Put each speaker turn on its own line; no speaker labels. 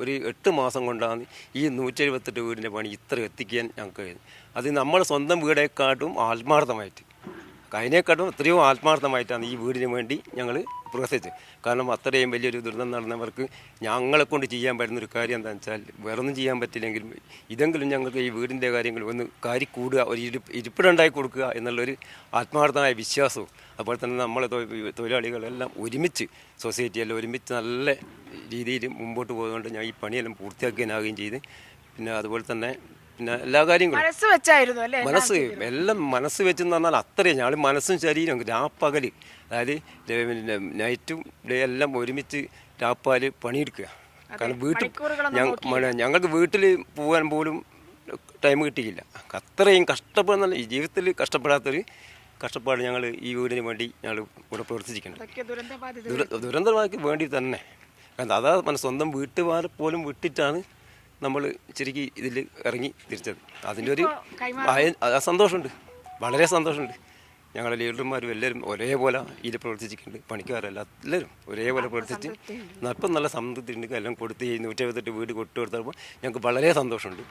ഒരു 8 മാസം കൊണ്ടാണ് ഈ 178 വീടിൻ്റെ പണി ഇത്ര എത്തിക്കാൻ ഞങ്ങൾക്ക് കഴിയുന്നത്. അത് നമ്മുടെ സ്വന്തം വീടേക്കാട്ടും ആത്മാർത്ഥമായിട്ട്, അതിനേക്കാട്ടും എത്രയോ ആത്മാർത്ഥമായിട്ടാണ് ഈ വീടിന് വേണ്ടി ഞങ്ങൾ പ്രവർത്തിച്ചത്. കാരണം അത്രയും വലിയൊരു ദുരിതം നടന്നവർക്ക് ഞങ്ങളെ കൊണ്ട് ചെയ്യാൻ പറ്റുന്നൊരു കാര്യം എന്താണെന്ന് വെച്ചാൽ, വേറൊന്നും ചെയ്യാൻ പറ്റില്ലെങ്കിലും ഇതെങ്കിലും ഞങ്ങൾക്ക് ഈ വീടിൻ്റെ കാര്യങ്ങൾ ഒന്ന് കൂടുക, ഒരു ഇരിപ്പിടമുണ്ടാക്കി കൊടുക്കുക എന്നുള്ളൊരു ആത്മാർത്ഥമായ വിശ്വാസവും, അതുപോലെ തന്നെ നമ്മളെ തൊഴിലാളികളെല്ലാം ഒരുമിച്ച്, സൊസൈറ്റിയെല്ലാം ഒരുമിച്ച് നല്ല രീതിയിൽ മുമ്പോട്ട് പോയതുകൊണ്ട് ഞാൻ ഈ പണിയെല്ലാം പൂർത്തിയാക്കാനാവുകയും ചെയ്ത്. പിന്നെ അതുപോലെ തന്നെ എല്ലാ കാര്യങ്ങളും മനസ്സ് വെച്ചെന്ന് പറഞ്ഞാൽ അത്രയും ഞങ്ങൾ മനസ്സും ശരീരം രാപ്പകൽ, അതായത് നൈറ്റും ഡേ എല്ലാം ഒരുമിച്ച് രാപ്പാൽ പണിയെടുക്കുക. കാരണം ഞങ്ങൾക്ക് വീട്ടിൽ പോകാൻ പോലും ടൈം കിട്ടിയില്ല. അത്രയും കഷ്ടപ്പെടുന്ന, ഈ ജീവിതത്തിൽ കഷ്ടപ്പെടാത്തൊരു കഷ്ടപ്പാട് ഞങ്ങൾ ഈ വീടിന് വേണ്ടി ഞങ്ങൾ ഇവിടെ പ്രവർത്തിച്ചിട്ടുണ്ട്. ദുരന്തമാക്കി വേണ്ടി തന്നെ. കാരണം അതാ സ്വന്തം വീട്ടുകാരെ പോലും വിട്ടിട്ടാണ് നമ്മൾ ശരിക്കും ഇതിൽ ഇറങ്ങി തിരിച്ചത്. അതിൻ്റെ ഒരു സന്തോഷമുണ്ട്, വളരെ സന്തോഷമുണ്ട്. ഞങ്ങളുടെ ലീഡർമാരും എല്ലാവരും ഒരേപോലെ ഇതിൽ പ്രവർത്തിച്ചിട്ടുണ്ട്. പണിക്കാരെല്ലാം എല്ലാവരും ഒരേപോലെ പ്രവർത്തിച്ച് ഇപ്പം നല്ല സംതൃപ്തി ഉണ്ട്. എല്ലാം കൊടുത്ത് 178 വീട് കൊടുത്തപ്പോൾ ഞങ്ങൾക്ക് വളരെ സന്തോഷമുണ്ട്.